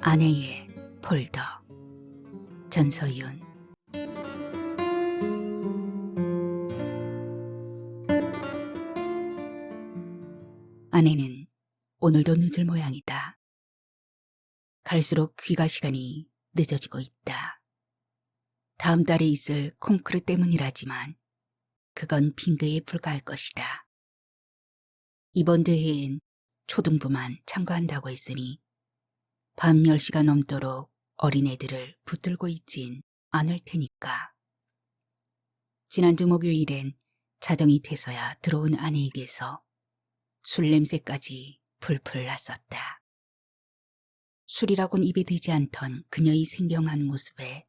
아내의 폴더. 전서윤. 아내는 오늘도 늦을 모양이다. 갈수록 귀가 시간이 늦어지고 있다. 다음 달에 있을 콩쿠르 때문이라지만 그건 핑계에 불과할 것이다. 이번 대회엔 초등부만 참가한다고 했으니 밤 10시가 넘도록 어린애들을 붙들고 있진 않을 테니까. 지난주 목요일엔 자정이 돼서야 들어온 아내에게서 술 냄새까지 풀풀 났었다. 술이라곤 입에 대지 않던 그녀의 생경한 모습에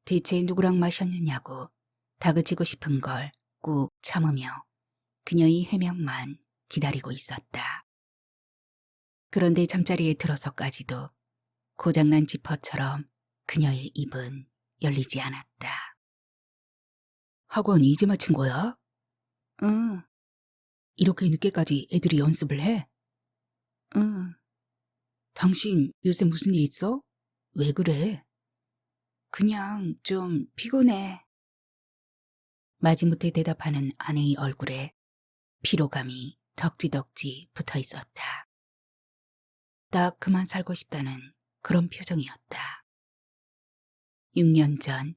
대체 누구랑 마셨느냐고 다그치고 싶은 걸 꾹 참으며 그녀의 해명만 기다리고 있었다. 그런데 잠자리에 들어서까지도 고장난 지퍼처럼 그녀의 입은 열리지 않았다. 학원 이제 마친 거야? 응. 이렇게 늦게까지 애들이 연습을 해? 응. 당신 요새 무슨 일 있어? 왜 그래? 그냥 좀 피곤해. 마지못해 대답하는 아내의 얼굴에 피로감이 덕지덕지 붙어 있었다. 딱 그만 살고 싶다는 그런 표정이었다. 6년 전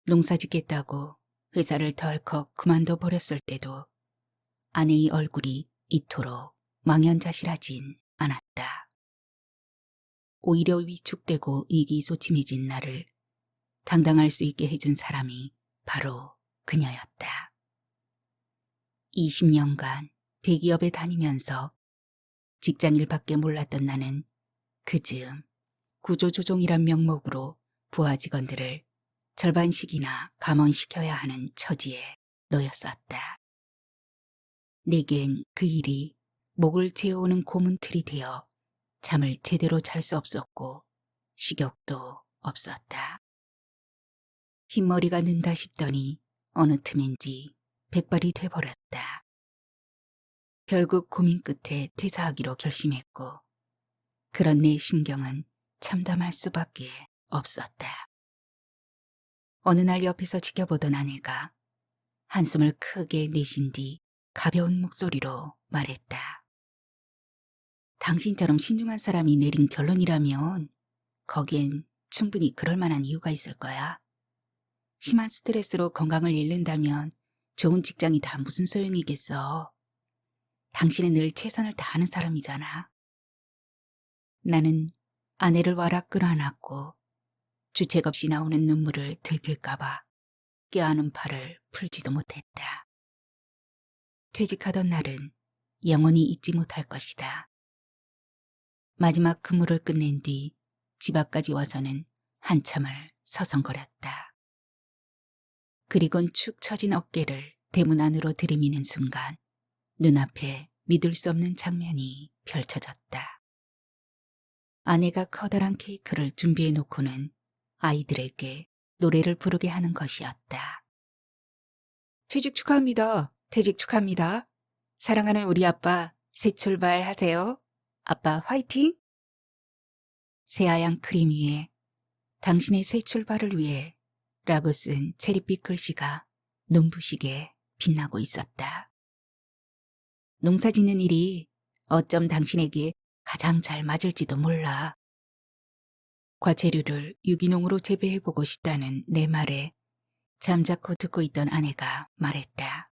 농사 짓겠다고 회사를 덜컥 그만둬 버렸을 때도 아내의 얼굴이 이토록 망연자실하진 않았다. 오히려 위축되고 의기소침해진 나를 당당할 수 있게 해준 사람이 바로 그녀였다. 20년간 대기업에 다니면서 직장일밖에 몰랐던 나는 그즈음 구조조정이란 명목으로 부하 직원들을 절반씩이나 감원시켜야 하는 처지에 놓였었다. 내겐 그 일이 목을 채워오는 고문틀이 되어 잠을 제대로 잘 수 없었고 식욕도 없었다. 흰머리가 는다 싶더니 어느 틈인지 백발이 돼버렸다. 결국 고민 끝에 퇴사하기로 결심했고 그런 내 심경은 참담할 수밖에 없었다. 어느 날 옆에서 지켜보던 아내가 한숨을 크게 내쉰 뒤 가벼운 목소리로 말했다. 당신처럼 신중한 사람이 내린 결론이라면 거기엔 충분히 그럴 만한 이유가 있을 거야. 심한 스트레스로 건강을 잃는다면 좋은 직장이 다 무슨 소용이겠어. 당신은 늘 최선을 다하는 사람이잖아. 나는 아내를 와락 끌어안았고 주책 없이 나오는 눈물을 들킬까봐 껴안은 팔을 풀지도 못했다. 퇴직하던 날은 영원히 잊지 못할 것이다. 마지막 근무를 끝낸 뒤 집 앞까지 와서는 한참을 서성거렸다. 그리곤 축 처진 어깨를 대문 안으로 들이미는 순간 눈앞에 믿을 수 없는 장면이 펼쳐졌다. 아내가 커다란 케이크를 준비해 놓고는 아이들에게 노래를 부르게 하는 것이었다. 퇴직 축하합니다. 퇴직 축하합니다. 사랑하는 우리 아빠 새 출발하세요. 아빠 화이팅! 새하얀 크림 위에 당신의 새 출발을 위해 라고 쓴 체리빛 글씨가 눈부시게 빛나고 있었다. 농사 짓는 일이 어쩜 당신에게 가장 잘 맞을지도 몰라. 과체류를 유기농으로 재배해보고 싶다는 내 말에 잠자코 듣고 있던 아내가 말했다.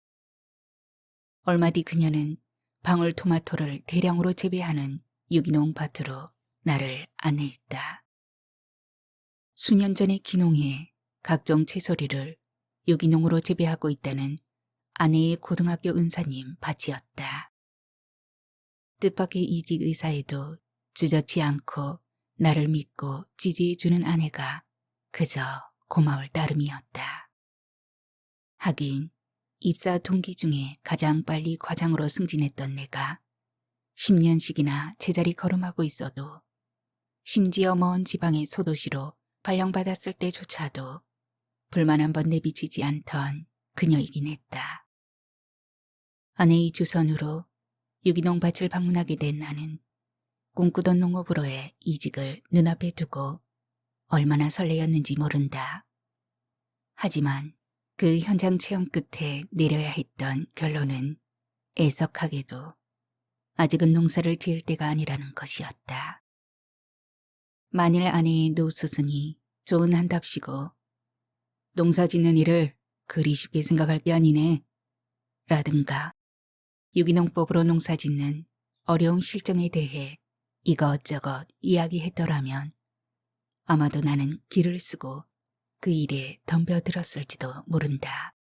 얼마 뒤 그녀는 방울토마토를 대량으로 재배하는 유기농 밭으로 나를 안내했다. 수년 전에 기농해 각종 채소류를 유기농으로 재배하고 있다는 아내의 고등학교 은사님 밭이었다. 뜻밖의 이직 의사에도 주저치 않고 나를 믿고 지지해주는 아내가 그저 고마울 따름이었다. 하긴 입사 동기 중에 가장 빨리 과장으로 승진했던 내가 10년씩이나 제자리 걸음하고 있어도 심지어 먼 지방의 소도시로 발령받았을 때조차도 불만 한 번 내비치지 않던 그녀이긴 했다. 아내의 주선으로 유기농 밭을 방문하게 된 나는 꿈꾸던 농업으로의 이직을 눈앞에 두고 얼마나 설레었는지 모른다. 하지만 그 현장 체험 끝에 내려야 했던 결론은 애석하게도 아직은 농사를 지을 때가 아니라는 것이었다. 만일 아내의 노 스승이 좋은 한답시고 농사 짓는 일을 그리 쉽게 생각할 게 아니네 라든가 유기농법으로 농사 짓는 어려운 실정에 대해 이것저것 이야기했더라면 아마도 나는 기를 쓰고 그 일에 덤벼들었을지도 모른다.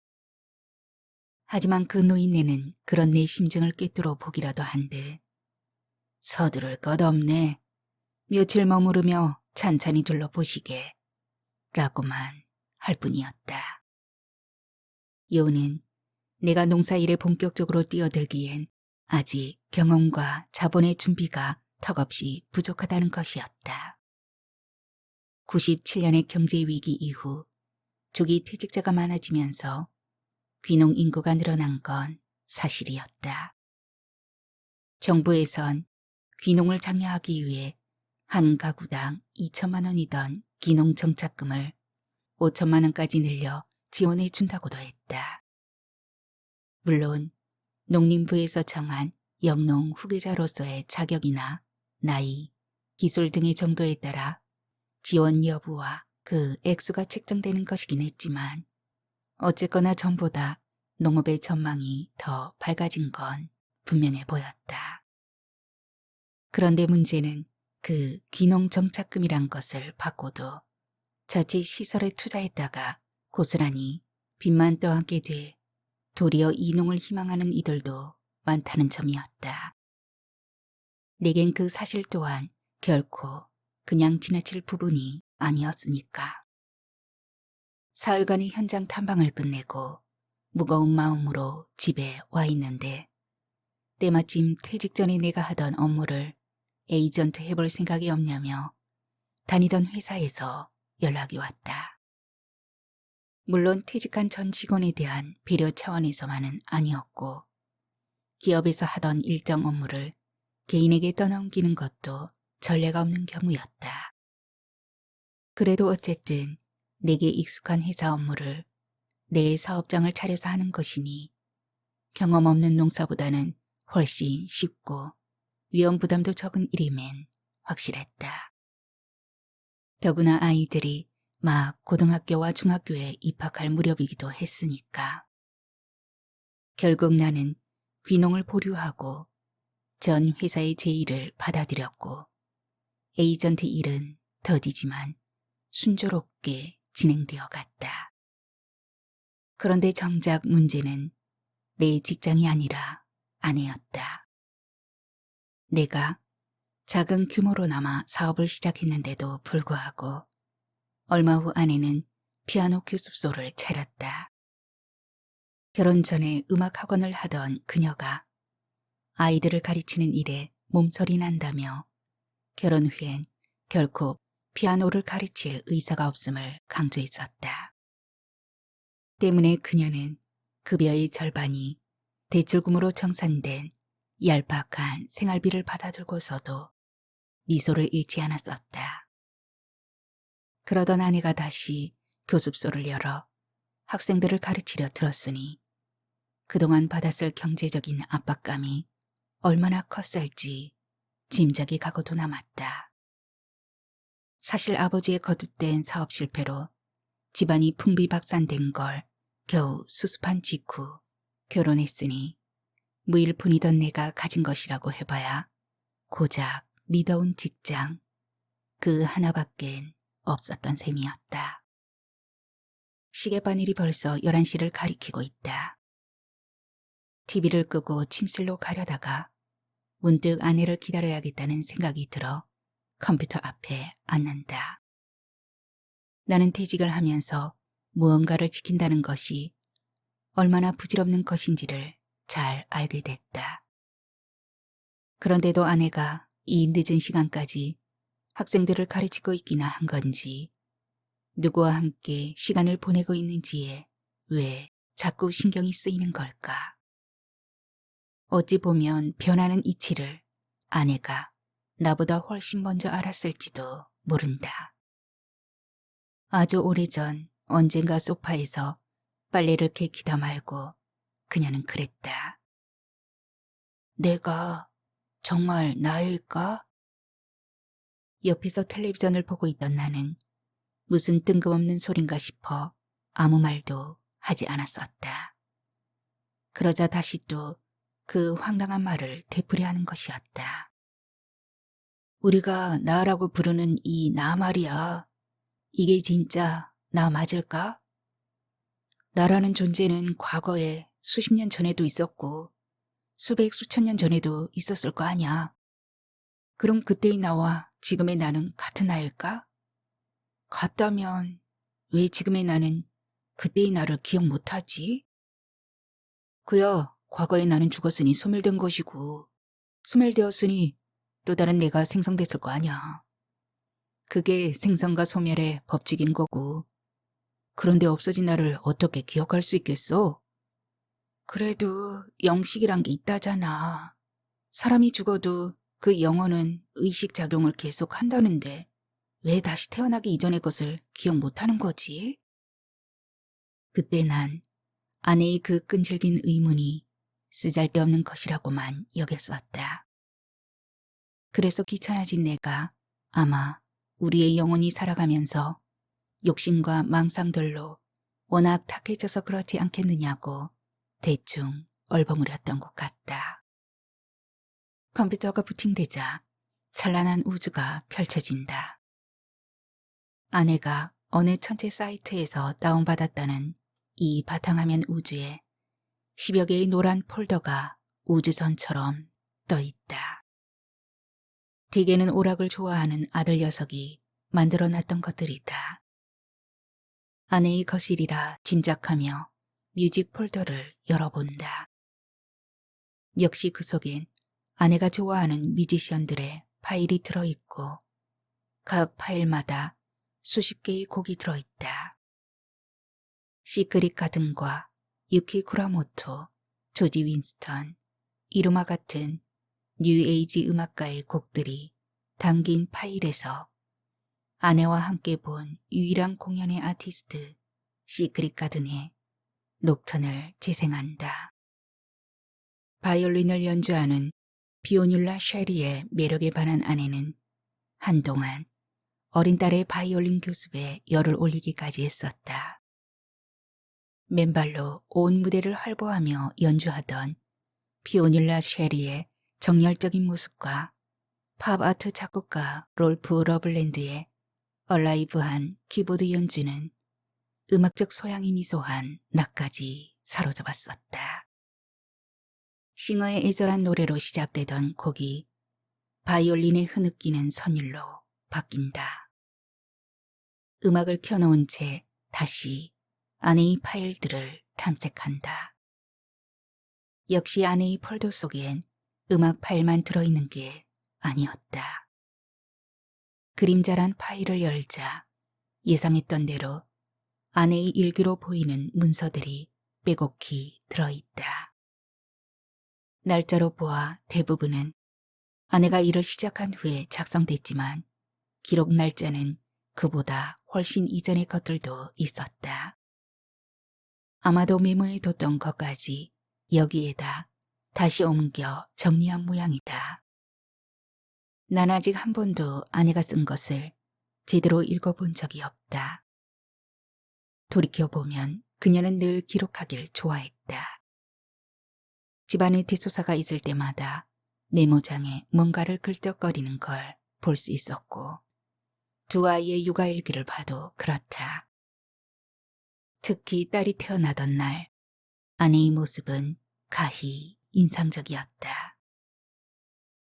하지만 그 노인네는 그런 내 심정을 꿰뚫어 보기라도 한 듯 서두를 것 없네. 며칠 머무르며 찬찬히 둘러보시게 라고만 할 뿐이었다. 요는 내가 농사일에 본격적으로 뛰어들기엔 아직 경험과 자본의 준비가 턱없이 부족하다는 것이었다. 97년의 경제위기 이후 조기 퇴직자가 많아지면서 귀농 인구가 늘어난 건 사실이었다. 정부에선 귀농을 장려하기 위해 한 가구당 2천만 원이던 귀농 정착금을 5천만 원까지 늘려 지원해 준다고도 했다. 물론 농림부에서 정한 영농 후계자로서의 자격이나 나이, 기술 등의 정도에 따라 지원 여부와 그 액수가 책정되는 것이긴 했지만 어쨌거나 전보다 농업의 전망이 더 밝아진 건 분명해 보였다. 그런데 문제는 그 귀농 정착금이란 것을 받고도 자칫 시설에 투자했다가 고스란히 빚만 떠안게 돼 도리어 이농을 희망하는 이들도 많다는 점이었다. 내겐 그 사실 또한 결코 그냥 지나칠 부분이 아니었으니까. 사흘간의 현장 탐방을 끝내고 무거운 마음으로 집에 와 있는데 때마침 퇴직 전에 내가 하던 업무를 에이전트 해볼 생각이 없냐며 다니던 회사에서 연락이 왔다. 물론 퇴직한 전 직원에 대한 배려 차원에서만은 아니었고 기업에서 하던 일정 업무를 개인에게 떠넘기는 것도 전례가 없는 경우였다. 그래도 어쨌든 내게 익숙한 회사 업무를 내 사업장을 차려서 하는 것이니 경험 없는 농사보다는 훨씬 쉽고 위험 부담도 적은 일임엔 확실했다. 더구나 아이들이 막 고등학교와 중학교에 입학할 무렵이기도 했으니까. 결국 나는 귀농을 보류하고 전 회사의 제의를 받아들였고 에이전트 일은 더디지만 순조롭게 진행되어 갔다. 그런데 정작 문제는 내 직장이 아니라 아내였다. 내가 작은 규모로나마 사업을 시작했는데도 불구하고 얼마 후 아내는 피아노 교습소를 차렸다. 결혼 전에 음악 학원을 하던 그녀가 아이들을 가르치는 일에 몸서리 난다며 결혼 후엔 결코 피아노를 가르칠 의사가 없음을 강조했었다. 때문에 그녀는 급여의 절반이 대출금으로 정산된 얄팍한 생활비를 받아들고서도 미소를 잃지 않았었다. 그러던 아내가 다시 교습소를 열어 학생들을 가르치려 들었으니 그동안 받았을 경제적인 압박감이 얼마나 컸을지 짐작이 가고도 남았다. 사실 아버지의 거듭된 사업 실패로 집안이 풍비박산된 걸 겨우 수습한 직후 결혼했으니 무일푼이던 내가 가진 것이라고 해봐야 고작 미더운 직장 그 하나밖엔 없었던 셈이었다. 시계바늘이 벌써 11시를 가리키고 있다. TV를 끄고 침실로 가려다가 문득 아내를 기다려야겠다는 생각이 들어 컴퓨터 앞에 앉는다. 나는 퇴직을 하면서 무언가를 지킨다는 것이 얼마나 부질없는 것인지를 잘 알게 됐다. 그런데도 아내가 이 늦은 시간까지 학생들을 가르치고 있기나 한 건지 누구와 함께 시간을 보내고 있는지에 왜 자꾸 신경이 쓰이는 걸까? 어찌 보면 변하는 이치를 아내가 나보다 훨씬 먼저 알았을지도 모른다. 아주 오래전 언젠가 소파에서 빨래를 개키다 말고 그녀는 그랬다. 내가 정말 나일까? 옆에서 텔레비전을 보고 있던 나는 무슨 뜬금없는 소린가 싶어 아무 말도 하지 않았었다. 그러자 다시 또 그 황당한 말을 되풀이하는 것이었다. 우리가 나라고 부르는 이 나 말이야. 이게 진짜 나 맞을까? 나라는 존재는 과거에 수십 년 전에도 있었고 수백 수천 년 전에도 있었을 거 아니야. 그럼 그때의 나와 지금의 나는 같은 나일까? 같다면 왜 지금의 나는 그때의 나를 기억 못하지? 그야 과거의 나는 죽었으니 소멸된 것이고 소멸되었으니 또 다른 내가 생성됐을 거 아니야. 그게 생성과 소멸의 법칙인 거고 그런데 없어진 나를 어떻게 기억할 수 있겠어? 그래도 영식이란 게 있다잖아. 사람이 죽어도 그 영혼은 의식작용을 계속 한다는데 왜 다시 태어나기 이전의 것을 기억 못하는 거지? 그때 난 아내의 그 끈질긴 의문이 쓰잘데없는 것이라고만 여겼었다. 그래서 귀찮아진 내가 아마 우리의 영혼이 살아가면서 욕심과 망상들로 워낙 탁해져서 그렇지 않겠느냐고 대충 얼버무렸던 것 같다. 컴퓨터가 부팅되자 찬란한 우주가 펼쳐진다. 아내가 어느 천체 사이트에서 다운받았다는 이 바탕화면 우주에 10여 개의 노란 폴더가 우주선처럼 떠 있다. 대개는 오락을 좋아하는 아들 녀석이 만들어놨던 것들이다. 아내의 거실이라 짐작하며 뮤직 폴더를 열어본다. 역시 그 속엔 아내가 좋아하는 뮤지션들의 파일이 들어있고 각 파일마다 수십 개의 곡이 들어있다. 시크릿 가든과 유키 쿠라모토, 조지 윈스턴, 이루마 같은 뉴에이지 음악가의 곡들이 담긴 파일에서 아내와 함께 본 유일한 공연의 아티스트 시크릿 가든의 녹턴을 재생한다. 바이올린을 연주하는 비오듈라 쉐리의 매력에 반한 아내는 한동안 어린 딸의 바이올린 교습에 열을 올리기까지 했었다. 맨발로 온 무대를 활보하며 연주하던 비오듈라 쉐리의 정열적인 모습과 팝아트 작곡가 롤프 러블랜드의 얼라이브한 키보드 연주는 음악적 소양이 미소한 나까지 사로잡았었다. 싱어의 애절한 노래로 시작되던 곡이 바이올린에 흐느끼는 선율로 바뀐다. 음악을 켜놓은 채 다시 아내의 파일들을 탐색한다. 역시 아내의 폴더 속엔 음악 파일만 들어있는 게 아니었다. 그림자란 파일을 열자 예상했던 대로 아내의 일기로 보이는 문서들이 빼곡히 들어있다. 날짜로 보아 대부분은 아내가 일을 시작한 후에 작성됐지만 기록 날짜는 그보다 훨씬 이전의 것들도 있었다. 아마도 메모해 뒀던 것까지 여기에다 다시 옮겨 정리한 모양이다. 난 아직 한 번도 아내가 쓴 것을 제대로 읽어본 적이 없다. 돌이켜보면 그녀는 늘 기록하길 좋아했다. 집안에 대소사가 있을 때마다 메모장에 뭔가를 긁적거리는 걸 볼 수 있었고 두 아이의 육아일기를 봐도 그렇다. 특히 딸이 태어나던 날 아내의 모습은 가히 인상적이었다.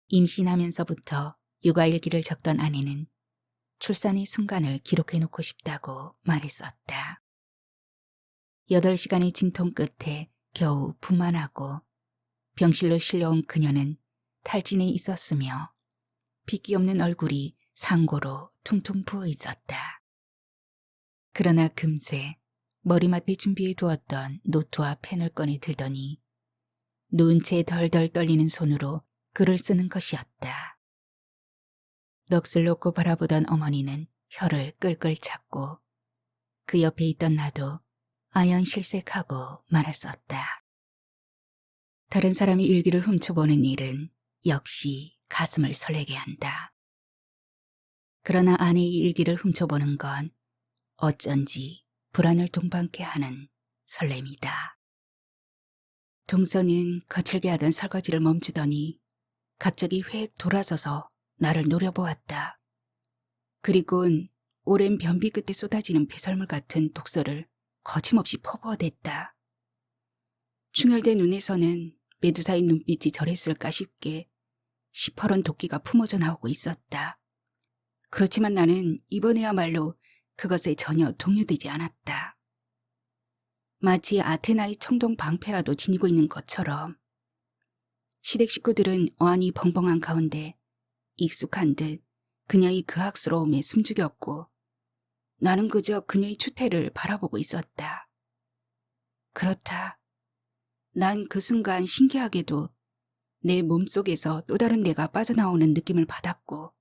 임신하면서부터 육아일기를 적던 아내는 출산의 순간을 기록해놓고 싶다고 말했었다. 8시간의 진통 끝에 겨우 분만하고 병실로 실려온 그녀는 탈진에 있었으며 핏기 없는 얼굴이 상고로 퉁퉁 부어 있었다. 그러나 금세 머리맡에 준비해 두었던 노트와 펜을 꺼내 들더니 누운 채 덜덜 떨리는 손으로 글을 쓰는 것이었다. 넋을 놓고 바라보던 어머니는 혀를 끌끌 찼고 그 옆에 있던 나도 아연실색하고 말았었다. 다른 사람이 일기를 훔쳐보는 일은 역시 가슴을 설레게 한다. 그러나 아내의 일기를 훔쳐보는 건 어쩐지 불안을 동반케 하는 설렘이다. 동서는 거칠게 하던 설거지를 멈추더니 갑자기 획 돌아서서 나를 노려보았다. 그리곤 오랜 변비 끝에 쏟아지는 배설물 같은 독서를 거침없이 퍼부어댔다. 충혈된 눈에서는 메두사의 눈빛이 저랬을까 싶게 시퍼런 도끼가 품어져 나오고 있었다. 그렇지만 나는 이번에야말로 그것에 전혀 동요되지 않았다. 마치 아테나의 청동 방패라도 지니고 있는 것처럼 시댁 식구들은 어안이 벙벙한 가운데 익숙한 듯 그녀의 그악스러움에 숨죽였고 나는 그저 그녀의 추태를 바라보고 있었다. 그렇다. 난 그 순간 신기하게도 내 몸속에서 또 다른 내가 빠져나오는 느낌을 받았고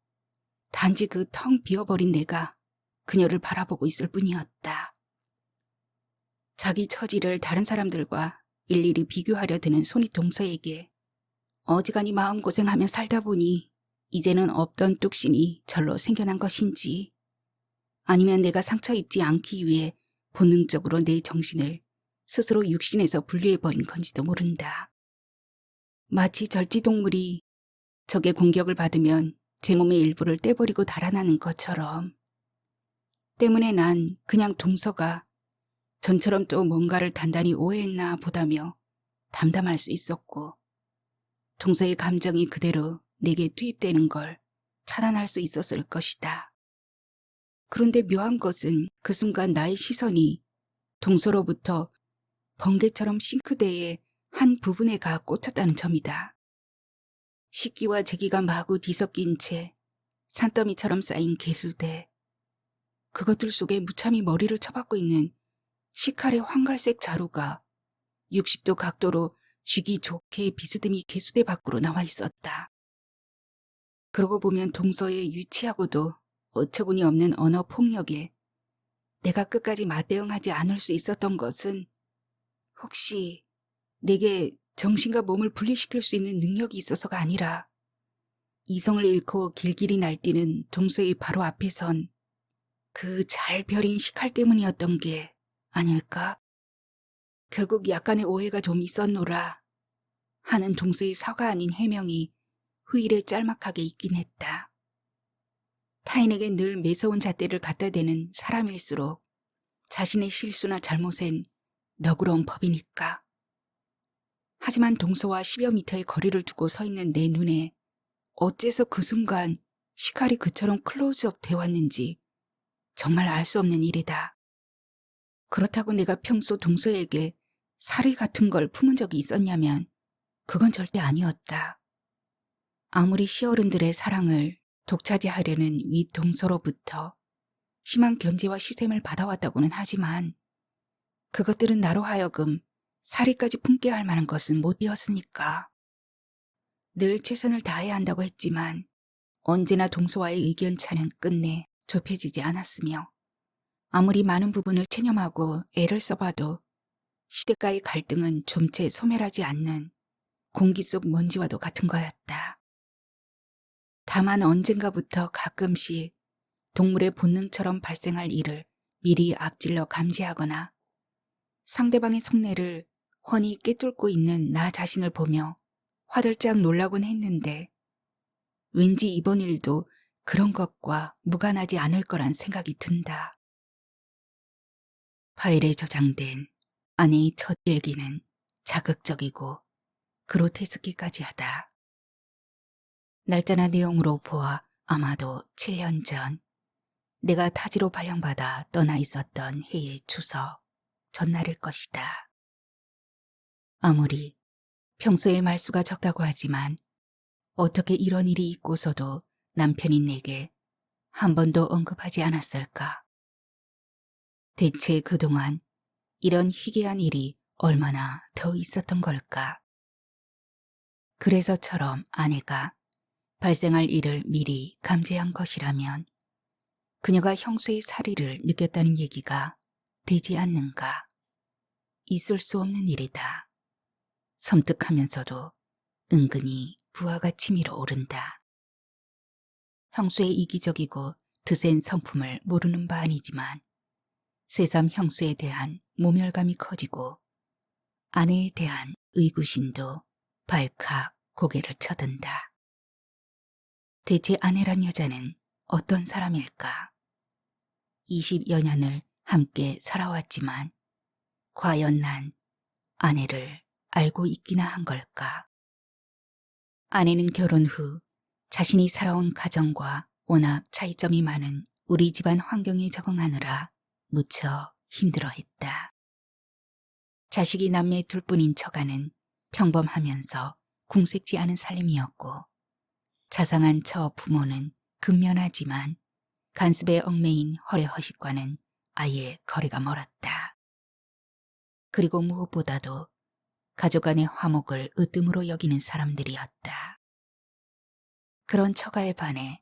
단지 그 텅 비어버린 내가 그녀를 바라보고 있을 뿐이었다. 자기 처지를 다른 사람들과 일일이 비교하려 드는 손이 동서에게 어지간히 마음고생하며 살다 보니 이제는 없던 뚝심이 절로 생겨난 것인지 아니면 내가 상처 입지 않기 위해 본능적으로 내 정신을 스스로 육신에서 분리해버린 건지도 모른다. 마치 절지동물이 적의 공격을 받으면 제 몸의 일부를 떼버리고 달아나는 것처럼 때문에 난 그냥 동서가 전처럼 또 뭔가를 단단히 오해했나 보다며 담담할 수 있었고 동서의 감정이 그대로 내게 투입되는 걸 차단할 수 있었을 것이다. 그런데 묘한 것은 그 순간 나의 시선이 동서로부터 번개처럼 싱크대의 한 부분에 가 꽂혔다는 점이다. 식기와 제기가 마구 뒤섞인 채 산더미처럼 쌓인 개수대, 그것들 속에 무참히 머리를 쳐박고 있는 시칼의 황갈색 자루가 60도 각도로 쥐기 좋게 비스듬히 개수대 밖으로 나와 있었다. 그러고 보면 동서의 유치하고도 어처구니 없는 언어 폭력에 내가 끝까지 맞대응하지 않을 수 있었던 것은 혹시 내게 정신과 몸을 분리시킬 수 있는 능력이 있어서가 아니라 이성을 잃고 길길이 날뛰는 동서의 바로 앞에 선 그 잘 벼린 식칼 때문이었던 게 아닐까? 결국 약간의 오해가 좀 있었노라 하는 동서의 사과 아닌 해명이 후일에 짤막하게 있긴 했다. 타인에게 늘 매서운 잣대를 갖다 대는 사람일수록 자신의 실수나 잘못엔 너그러운 법이니까. 하지만 동서와 10여 미터의 거리를 두고 서 있는 내 눈에 어째서 그 순간 시칼이 그처럼 클로즈업 되었는지 정말 알 수 없는 일이다. 그렇다고 내가 평소 동서에게 사리 같은 걸 품은 적이 있었냐면 그건 절대 아니었다. 아무리 시어른들의 사랑을 독차지하려는 윗동서로부터 심한 견제와 시샘을 받아왔다고는 하지만 그것들은 나로 하여금 사리까지 품게 할 만한 것은 못 되었으니까. 늘 최선을 다해야 한다고 했지만 언제나 동서와의 의견차는 끝내 좁혀지지 않았으며 아무리 많은 부분을 체념하고 애를 써봐도 시댁과의 갈등은 좀채 소멸하지 않는 공기 속 먼지와도 같은 거였다. 다만 언젠가부터 가끔씩 동물의 본능처럼 발생할 일을 미리 앞질러 감지하거나 상대방의 속내를 훤히 꿰뚫고 있는 나 자신을 보며 화들짝 놀라곤 했는데 왠지 이번 일도 그런 것과 무관하지 않을 거란 생각이 든다. 파일에 저장된 아내의 첫 일기는 자극적이고 그로테스키까지 하다. 날짜나 내용으로 보아 아마도 7년 전 내가 타지로 발령받아 떠나 있었던 해의 추석 전날일 것이다. 아무리 평소에 말수가 적다고 하지만 어떻게 이런 일이 있고서도 남편이 내게 한 번도 언급하지 않았을까. 대체 그동안 이런 희귀한 일이 얼마나 더 있었던 걸까. 그래서처럼 아내가 발생할 일을 미리 감지한 것이라면 그녀가 형수의 살의를 느꼈다는 얘기가 되지 않는가. 있을 수 없는 일이다. 섬뜩하면서도 은근히 부하가 치밀어 오른다. 형수의 이기적이고 드센 성품을 모르는 바 아니지만 새삼 형수에 대한 모멸감이 커지고 아내에 대한 의구심도 발칵 고개를 쳐든다. 대체 아내란 여자는 어떤 사람일까? 20여 년을 함께 살아왔지만 과연 난 아내를 알고 있기나 한 걸까? 아내는 결혼 후 자신이 살아온 가정과 워낙 차이점이 많은 우리 집안 환경에 적응하느라 무척 힘들어했다. 자식이 남매 둘뿐인 처가는 평범하면서 궁색지 않은 살림이었고 자상한 처 부모는 근면하지만 간습에 얽매인 허례허식과는 아예 거리가 멀었다. 그리고 무엇보다도 가족 간의 화목을 으뜸으로 여기는 사람들이었다. 그런 처가에 반해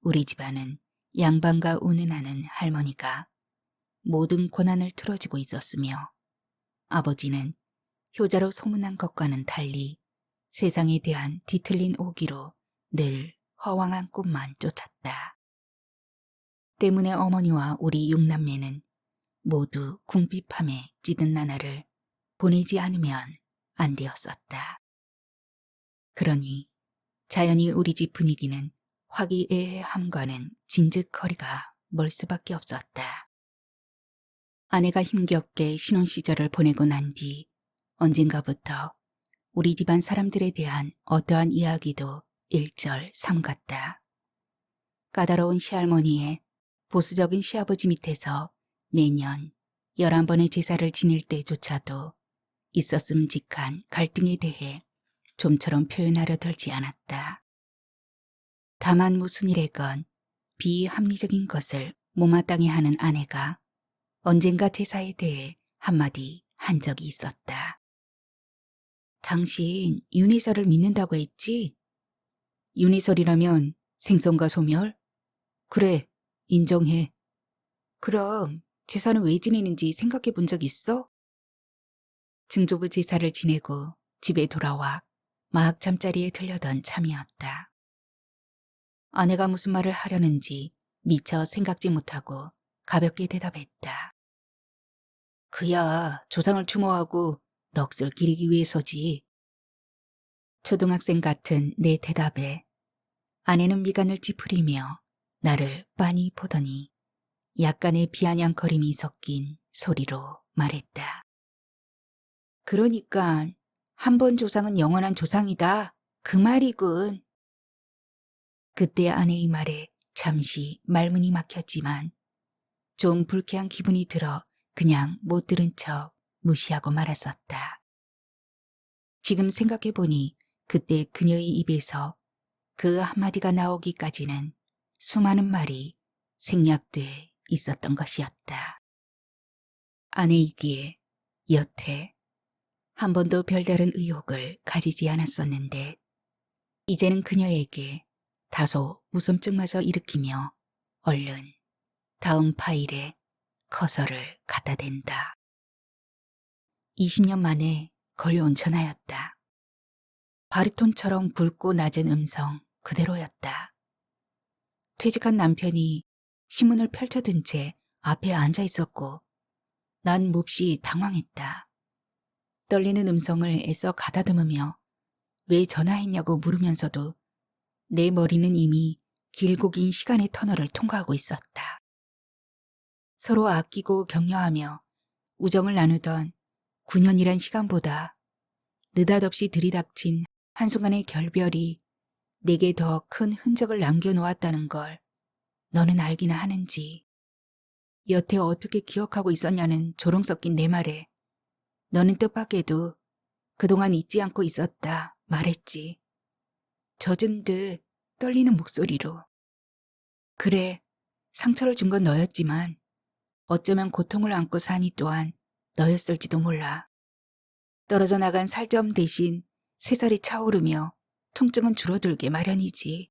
우리 집안은 양반과 운운하는 할머니가 모든 권한을 틀어지고 있었으며 아버지는 효자로 소문난 것과는 달리 세상에 대한 뒤틀린 오기로 늘 허황한 꿈만 쫓았다. 때문에 어머니와 우리 육남매는 모두 궁핍함에 찌든 나날을 보내지 않으면 안 되었었다. 그러니 자연히 우리 집 분위기는 화기애애함과는 진즉 거리가 멀 수밖에 없었다. 아내가 힘겹게 신혼 시절을 보내고 난 뒤 언젠가부터 우리 집안 사람들에 대한 어떠한 이야기도 일절 삼갔다. 까다로운 시할머니의 보수적인 시아버지 밑에서 매년 11번의 제사를 지낼 때조차도 있었음직한 갈등에 대해 좀처럼 표현하려 들지 않았다. 다만 무슨 일에건 비합리적인 것을 못마땅해 하는 아내가 언젠가 제사에 대해 한마디 한 적이 있었다. 당신 윤희설을 믿는다고 했지? 윤희설이라면 생선과 소멸? 그래, 인정해. 그럼 제사는 왜 지내는지 생각해 본 적 있어? 증조부 제사를 지내고 집에 돌아와 막 잠자리에 들려던 참이었다. 아내가 무슨 말을 하려는지 미처 생각지 못하고 가볍게 대답했다. 그야 조상을 추모하고 넋을 기리기 위해서지. 초등학생 같은 내 대답에 아내는 미간을 찌푸리며 나를 빤히 보더니 약간의 비아냥거림이 섞인 소리로 말했다. 그러니까 한 번 조상은 영원한 조상이다. 그 말이군. 그때 아내의 말에 잠시 말문이 막혔지만 좀 불쾌한 기분이 들어 그냥 못 들은 척 무시하고 말았었다. 지금 생각해보니 그때 그녀의 입에서 그 한마디가 나오기까지는 수많은 말이 생략돼 있었던 것이었다. 아내이기에 여태 한 번도 별다른 의혹을 가지지 않았었는데 이제는 그녀에게 다소 무섬증마저 일으키며 얼른 다음 파일에 커서를 갖다 댄다. 20년 만에 걸려온 전화였다. 바리톤처럼 굵고 낮은 음성 그대로였다. 퇴직한 남편이 신문을 펼쳐든 채 앞에 앉아 있었고 난 몹시 당황했다. 떨리는 음성을 애써 가다듬으며 왜 전화했냐고 물으면서도 내 머리는 이미 길고 긴 시간의 터널을 통과하고 있었다. 서로 아끼고 격려하며 우정을 나누던 9년이란 시간보다 느닷없이 들이닥친 한순간의 결별이 내게 더 큰 흔적을 남겨놓았다는 걸 너는 알기나 하는지. 여태 어떻게 기억하고 있었냐는 조롱 섞인 내 말에 너는 뜻밖에도 그동안 잊지 않고 있었다 말했지. 젖은 듯 떨리는 목소리로. 그래, 상처를 준 건 너였지만 어쩌면 고통을 안고 사니 또한 너였을지도 몰라. 떨어져 나간 살점 대신 새살이 차오르며 통증은 줄어들게 마련이지.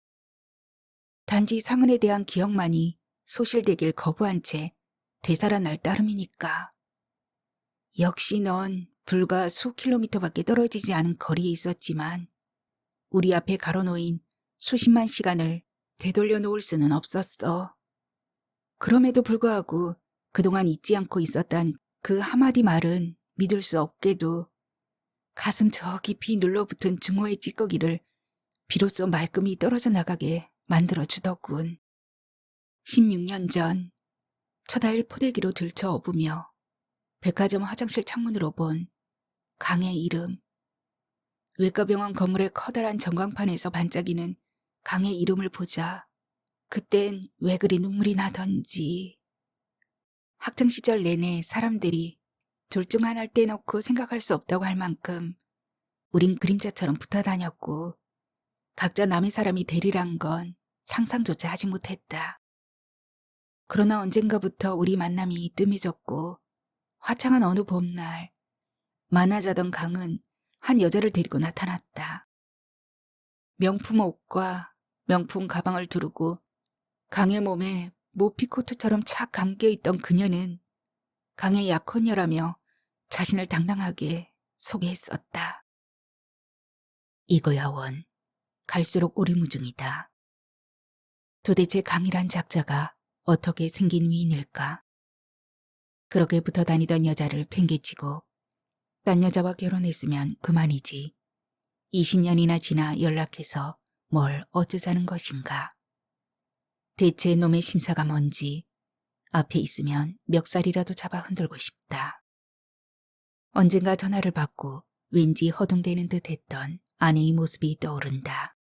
단지 상흔에 대한 기억만이 소실되길 거부한 채 되살아날 따름이니까. 역시 넌 불과 수 킬로미터밖에 떨어지지 않은 거리에 있었지만 우리 앞에 가로놓인 수십만 시간을 되돌려 놓을 수는 없었어. 그럼에도 불구하고 그동안 잊지 않고 있었던 그 한마디 말은 믿을 수 없게도 가슴 저 깊이 눌러붙은 증오의 찌꺼기를 비로소 말끔히 떨어져 나가게 만들어주더군. 16년 전 첫아이를 포대기로 들쳐 업으며 백화점 화장실 창문으로 본 강의 이름. 외과병원 건물의 커다란 전광판에서 반짝이는 강의 이름을 보자 그땐 왜 그리 눈물이 나던지. 학창시절 내내 사람들이 둘 중 하나를 떼놓고 생각할 수 없다고 할 만큼 우린 그림자처럼 붙어 다녔고 각자 남의 사람이 되리란 건 상상조차 하지 못했다. 그러나 언젠가부터 우리 만남이 뜸해졌고 화창한 어느 봄날 많아자던 강은 한 여자를 데리고 나타났다. 명품 옷과 명품 가방을 두르고 강의 몸에 모피코트처럼 착 감겨있던 그녀는 강의 약혼녀라며 자신을 당당하게 소개했었다. 이거야 원, 갈수록 오리무중이다. 도대체 강이란 작자가 어떻게 생긴 위인일까? 그렇게 붙어 다니던 여자를 팽개치고 딴 여자와 결혼했으면 그만이지. 20년이나 지나 연락해서 뭘 어쩌자는 것인가. 대체 놈의 심사가 뭔지 앞에 있으면 멱살이라도 잡아 흔들고 싶다. 언젠가 전화를 받고 왠지 허둥대는 듯 했던 아내의 모습이 떠오른다.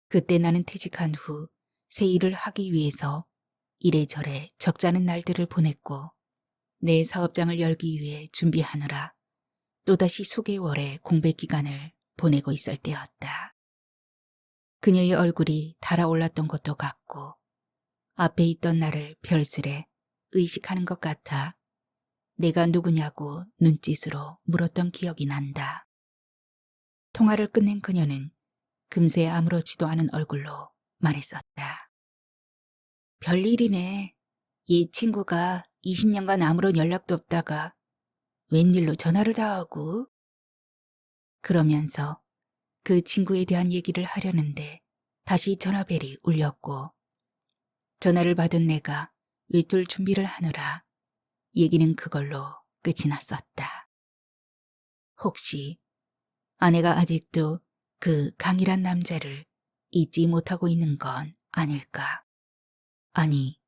그때 나는 퇴직한 후 새 일을 하기 위해서 이래저래 적잖은 날들을 보냈고 내 사업장을 열기 위해 준비하느라 또다시 수개월의 공백 기간을 보내고 있을 때였다. 그녀의 얼굴이 달아올랐던 것도 같고 앞에 있던 나를 별스레 의식하는 것 같아 내가 누구냐고 눈짓으로 물었던 기억이 난다. 통화를 끝낸 그녀는 금세 아무렇지도 않은 얼굴로 말했었다. 별일이네. 이 친구가 20년간 아무런 연락도 없다가 웬일로 전화를 다 하고? 그러면서 그 친구에 대한 얘기를 하려는데 다시 전화벨이 울렸고 전화를 받은 내가 외출 준비를 하느라 얘기는 그걸로 끝이 났었다. 혹시 아내가 아직도 그 강이란 남자를 잊지 못하고 있는 건 아닐까? 아니,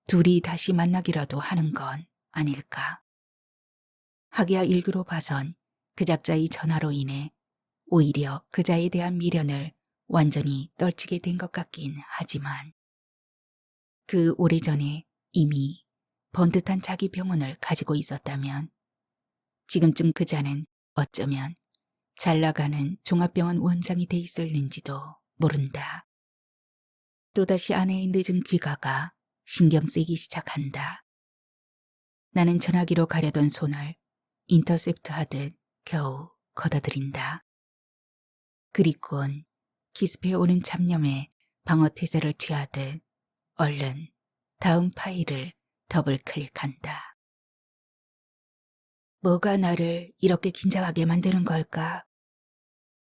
둘이 다시 만나기라도 하는 건 아닐까? 하기야 일그로 봐선 그 작자의 전화로 인해 오히려 그자에 대한 미련을 완전히 떨치게 된 것 같긴 하지만 그 오래전에 이미 번듯한 자기 병원을 가지고 있었다면 지금쯤 그자는 어쩌면 잘 나가는 종합병원 원장이 돼 있을는지도 모른다. 또다시 아내의 늦은 귀가가 신경 쓰이기 시작한다. 나는 전화기로 가려던 손을 인터셉트 하듯 겨우 걷어들인다. 그리곤 기습해 오는 잡념에 방어 태세를 취하듯 얼른 다음 파일을 더블 클릭한다. 뭐가 나를 이렇게 긴장하게 만드는 걸까?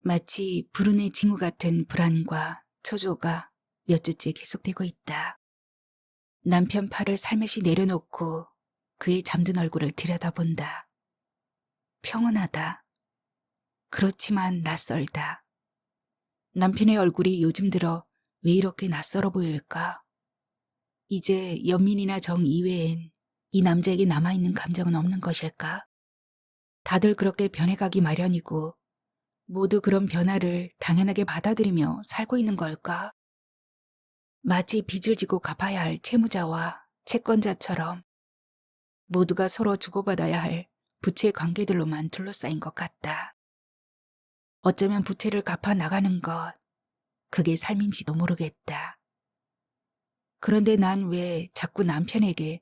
마치 불운의 징후 같은 불안과 초조가 몇 주째 계속되고 있다. 남편 팔을 살며시 내려놓고 그의 잠든 얼굴을 들여다본다. 평온하다. 그렇지만 낯설다. 남편의 얼굴이 요즘 들어 왜 이렇게 낯설어 보일까? 이제 연민이나 정 이외엔 이 남자에게 남아있는 감정은 없는 것일까? 다들 그렇게 변해가기 마련이고 모두 그런 변화를 당연하게 받아들이며 살고 있는 걸까? 마치 빚을 지고 갚아야 할 채무자와 채권자처럼 모두가 서로 주고받아야 할 부채 관계들로만 둘러싸인 것 같다. 어쩌면 부채를 갚아 나가는 것, 그게 삶인지도 모르겠다. 그런데 난 왜 자꾸 남편에게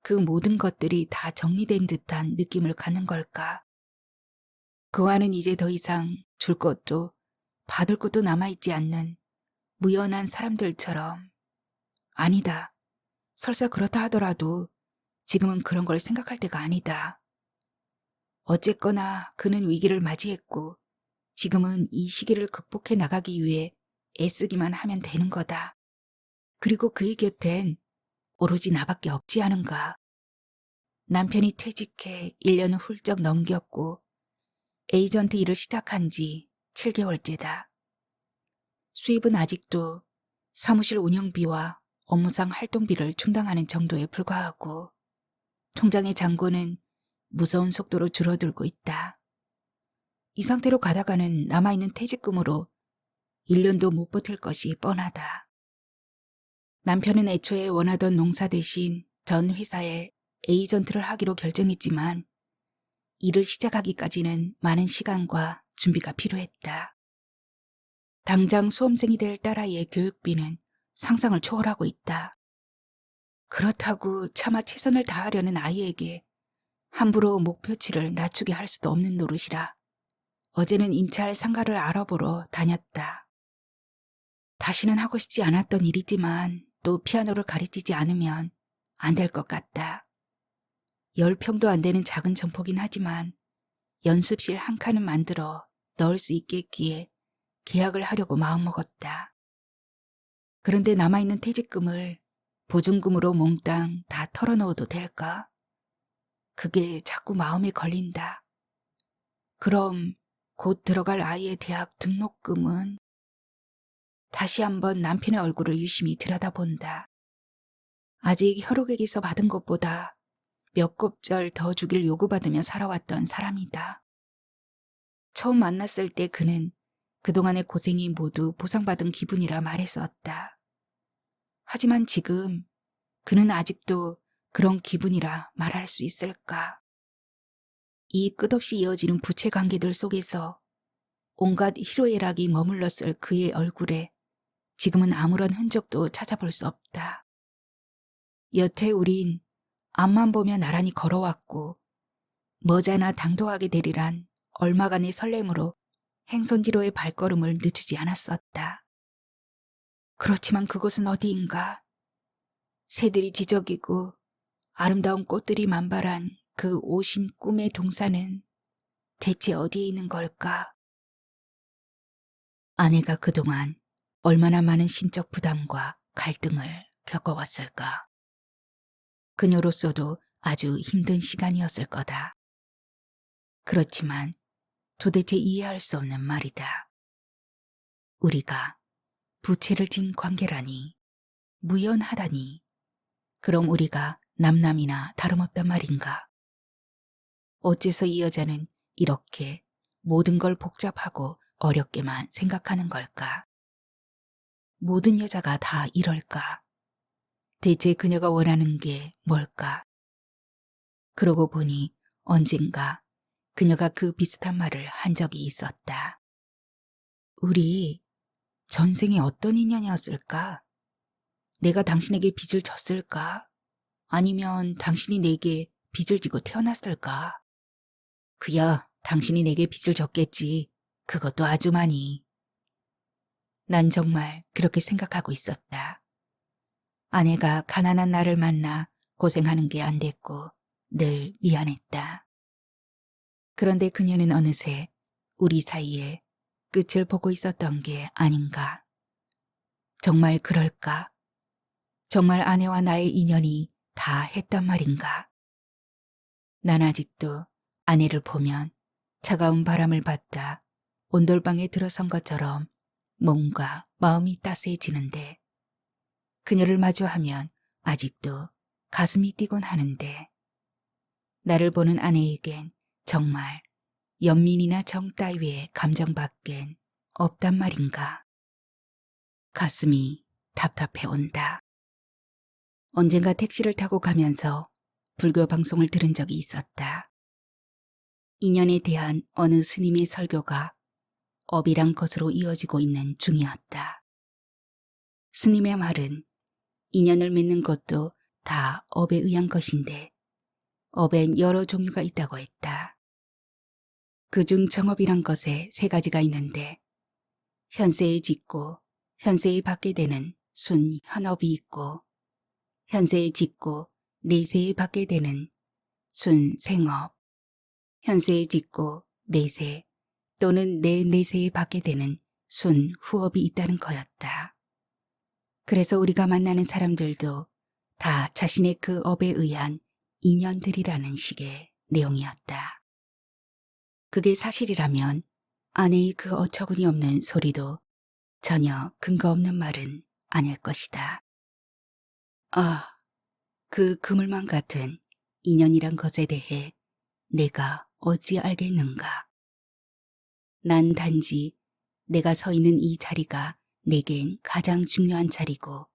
그 모든 것들이 다 정리된 듯한 느낌을 갖는 걸까? 그와는 이제 더 이상 줄 것도 받을 것도 남아있지 않는 무연한 사람들처럼. 아니다. 설사 그렇다 하더라도 지금은 그런 걸 생각할 때가 아니다. 어쨌거나 그는 위기를 맞이했고 지금은 이 시기를 극복해 나가기 위해 애쓰기만 하면 되는 거다. 그리고 그의 곁엔 오로지 나밖에 없지 않은가. 남편이 퇴직해 1년을 훌쩍 넘겼고 에이전트 일을 시작한 지 7개월째다. 수입은 아직도 사무실 운영비와 업무상 활동비를 충당하는 정도에 불과하고 통장의 잔고는 무서운 속도로 줄어들고 있다. 이 상태로 가다가는 남아있는 퇴직금으로 1년도 못 버틸 것이 뻔하다. 남편은 애초에 원하던 농사 대신 전 회사에 에이전트를 하기로 결정했지만 일을 시작하기까지는 많은 시간과 준비가 필요했다. 당장 수험생이 될 딸아이의 교육비는 상상을 초월하고 있다. 그렇다고 차마 최선을 다하려는 아이에게 함부로 목표치를 낮추게 할 수도 없는 노릇이라 어제는 임차할 상가를 알아보러 다녔다. 다시는 하고 싶지 않았던 일이지만 또 피아노를 가르치지 않으면 안 될 것 같다. 10평도 안 되는 작은 점포긴 하지만 연습실 한 칸은 만들어 넣을 수 있겠기에 계약을 하려고 마음먹었다. 그런데 남아있는 퇴직금을 보증금으로 몽땅 다 털어넣어도 될까? 그게 자꾸 마음에 걸린다. 그럼 곧 들어갈 아이의 대학 등록금은? 다시 한번 남편의 얼굴을 유심히 들여다본다. 아직 혈육에게서 받은 것보다 몇 곱절 더 주길 요구받으며 살아왔던 사람이다. 처음 만났을 때 그는 그동안의 고생이 모두 보상받은 기분이라 말했었다. 하지만 지금 그는 아직도 그런 기분이라 말할 수 있을까? 이 끝없이 이어지는 부채 관계들 속에서 온갖 희로애락이 머물렀을 그의 얼굴에 지금은 아무런 흔적도 찾아볼 수 없다. 여태 우린 앞만 보며 나란히 걸어왔고 머지않아 당도하게 되리란 얼마간의 설렘으로 행선지로의 발걸음을 늦추지 않았었다. 그렇지만 그곳은 어디인가? 새들이 지저귀고 아름다운 꽃들이 만발한 그 오신 꿈의 동산은 대체 어디에 있는 걸까? 아내가 그동안 얼마나 많은 심적 부담과 갈등을 겪어왔을까? 그녀로서도 아주 힘든 시간이었을 거다. 그렇지만 도대체 이해할 수 없는 말이다. 우리가 부채를 진 관계라니, 무연하다니, 그럼 우리가 남남이나 다름없단 말인가? 어째서 이 여자는 이렇게 모든 걸 복잡하고 어렵게만 생각하는 걸까? 모든 여자가 다 이럴까? 대체 그녀가 원하는 게 뭘까? 그러고 보니 언젠가 그녀가 그 비슷한 말을 한 적이 있었다. 우리 전생에 어떤 인연이었을까? 내가 당신에게 빚을 졌을까? 아니면 당신이 내게 빚을 지고 태어났을까? 그야 당신이 내게 빚을 졌겠지. 그것도 아주 많이. 난 정말 그렇게 생각하고 있었다. 아내가 가난한 나를 만나 고생하는 게 안 됐고 늘 미안했다. 그런데 그녀는 어느새 우리 사이에 끝을 보고 있었던 게 아닌가. 정말 그럴까? 정말 아내와 나의 인연이 다 했단 말인가? 난 아직도 아내를 보면 차가운 바람을 받다 온돌방에 들어선 것처럼 뭔가 마음이 따스해지는데 그녀를 마주하면 아직도 가슴이 뛰곤 하는데 나를 보는 아내에겐 정말 연민이나 정 따위의 감정밖엔 없단 말인가. 가슴이 답답해 온다. 언젠가 택시를 타고 가면서 불교 방송을 들은 적이 있었다. 인연에 대한 어느 스님의 설교가 업이란 것으로 이어지고 있는 중이었다. 스님의 말은 인연을 맺는 것도 다 업에 의한 것인데 업엔 여러 종류가 있다고 했다. 그중 정업이란 것에 3가지가 있는데 현세에 짓고 현세에 받게 되는 순 현업이 있고 현세에 짓고 내세에 받게 되는 순 생업, 현세에 짓고 내세 또는 내내세에 받게 되는 순 후업이 있다는 거였다. 그래서 우리가 만나는 사람들도 다 자신의 그 업에 의한 인연들이라는 식의 내용이었다. 그게 사실이라면 아내의 그 어처구니 없는 소리도 전혀 근거 없는 말은 아닐 것이다. 아, 그 그물망 같은 인연이란 것에 대해 내가 어찌 알겠는가. 난 단지 내가 서 있는 이 자리가 내겐 가장 중요한 자리고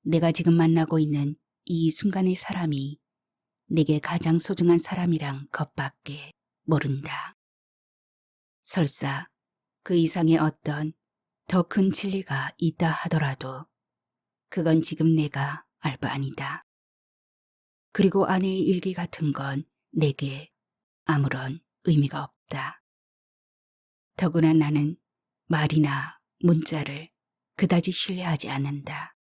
내가 지금 만나고 있는 이 순간의 사람이 내게 가장 소중한 사람이란 것밖에 모른다. 설사 그 이상의 어떤 더 큰 진리가 있다 하더라도 그건 지금 내가 알 바 아니다. 그리고 아내의 일기 같은 건 내게 아무런 의미가 없다. 더구나 나는 말이나 문자를 그다지 신뢰하지 않는다.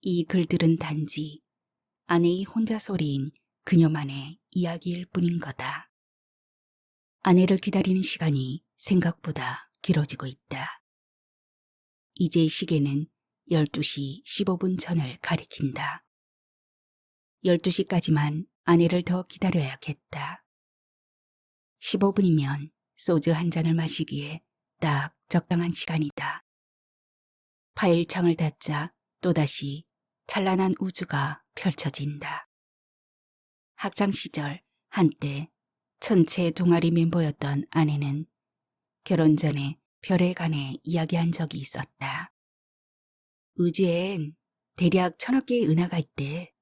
이 글들은 단지 아내의 혼자 소리인 그녀만의 이야기일 뿐인 거다. 아내를 기다리는 시간이 생각보다 길어지고 있다. 이제 시계는 12시 15분 전을 가리킨다. 12시까지만 아내를 더 기다려야겠다. 15분이면 소주 한 잔을 마시기에 딱 적당한 시간이다. 파일창을 닫자 또다시 찬란한 우주가 펼쳐진다. 학창시절 한때 천체 동아리 멤버였던 아내는 결혼 전에 별에 관해 이야기한 적이 있었다. 우주엔 대략 1000억 개의 은하가 있대.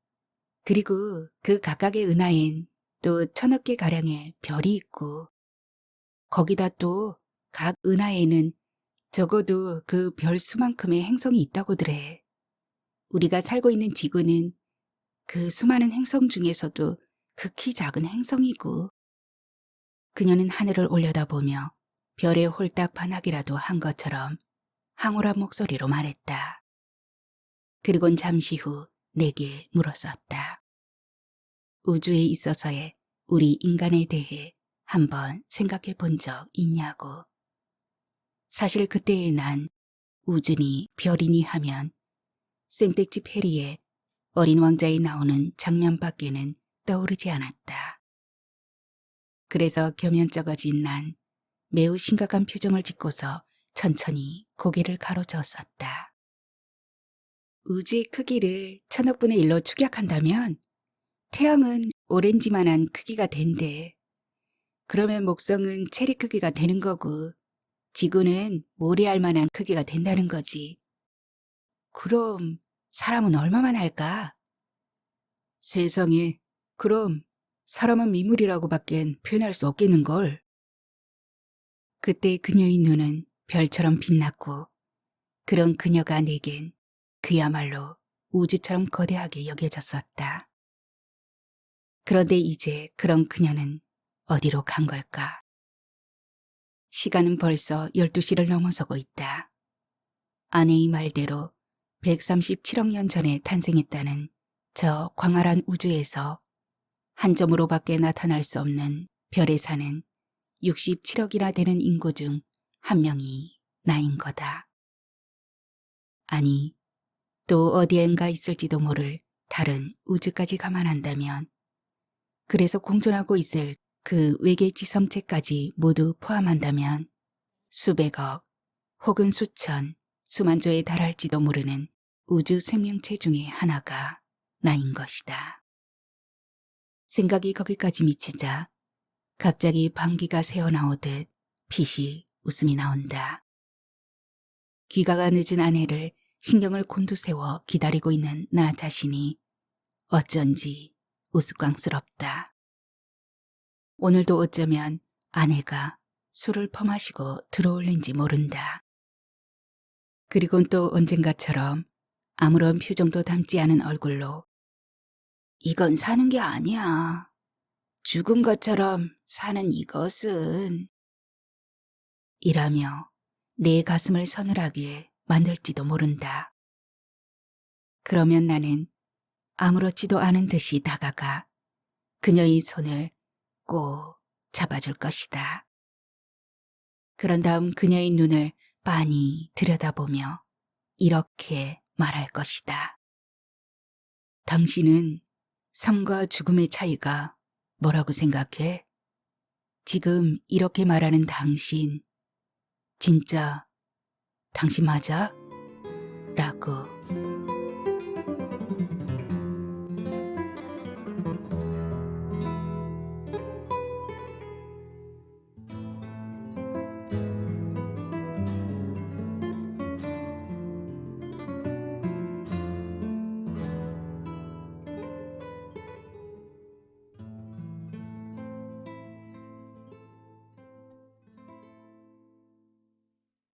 그리고 그 각각의 은하엔 또 1000억 개 가량의 별이 있고 거기다 또 각 은하에는 적어도 그 별 수만큼의 행성이 있다고더래. 우리가 살고 있는 지구는 그 수많은 행성 중에서도 극히 작은 행성이고 그녀는 하늘을 올려다보며 별의 홀딱 반학이라도 한 것처럼 황홀한 목소리로 말했다. 그리곤 잠시 후 내게 물었었다. 우주에 있어서의 우리 인간에 대해 한번 생각해 본 적 있냐고. 사실 그때의 난 우주니 별이니 하면 생택지 페리의 어린 왕자에 나오는 장면밖에는 떠오르지 않았다. 그래서 겸연쩍어진 난 매우 심각한 표정을 짓고서 천천히 고개를 가로저었었다. 우주의 크기를 1000억분의 1로 축약한다면 태양은 오렌지만한 크기가 된대. 그러면 목성은 체리 크기가 되는 거고 지구는 모래알 만한 크기가 된다는 거지. 그럼 사람은 얼마만 할까? 세상에, 그럼 사람은 미물이라고밖엔 표현할 수 없겠는걸. 그때 그녀의 눈은 별처럼 빛났고 그런 그녀가 내겐 그야말로 우주처럼 거대하게 여겨졌었다. 그런데 이제 그런 그녀는 어디로 간 걸까? 시간은 벌써 12시를 넘어서고 있다. 아내의 말대로 137억 년 전에 탄생했다는 저 광활한 우주에서 한 점으로밖에 나타날 수 없는 별에 사는 67억이나 되는 인구 중 한 명이 나인 거다. 아니, 또 어디엔가 있을지도 모를 다른 우주까지 감안한다면 그래서 공존하고 있을 그 외계 지성체까지 모두 포함한다면 수백억 혹은 수천, 수만조에 달할지도 모르는 우주 생명체 중에 하나가 나인 것이다. 생각이 거기까지 미치자 갑자기 방귀가 새어나오듯 피시 웃음이 나온다. 귀가가 늦은 아내를 신경을 곤두세워 기다리고 있는 나 자신이 어쩐지 우스꽝스럽다. 오늘도 어쩌면 아내가 술을 퍼마시고 들어올는지 모른다. 그리곤 또 언젠가처럼 아무런 표정도 담지 않은 얼굴로 이건 사는 게 아니야. 죽은 것처럼 사는 이것은 이라며 내 가슴을 서늘하게 만들지도 모른다. 그러면 나는 아무렇지도 않은 듯이 다가가 그녀의 손을 꼭 잡아줄 것이다. 그런 다음 그녀의 눈을 빤히 들여다보며 이렇게 말할 것이다. 당신은 삶과 죽음의 차이가 뭐라고 생각해? 지금 이렇게 말하는 당신, 진짜 당신 맞아? 라고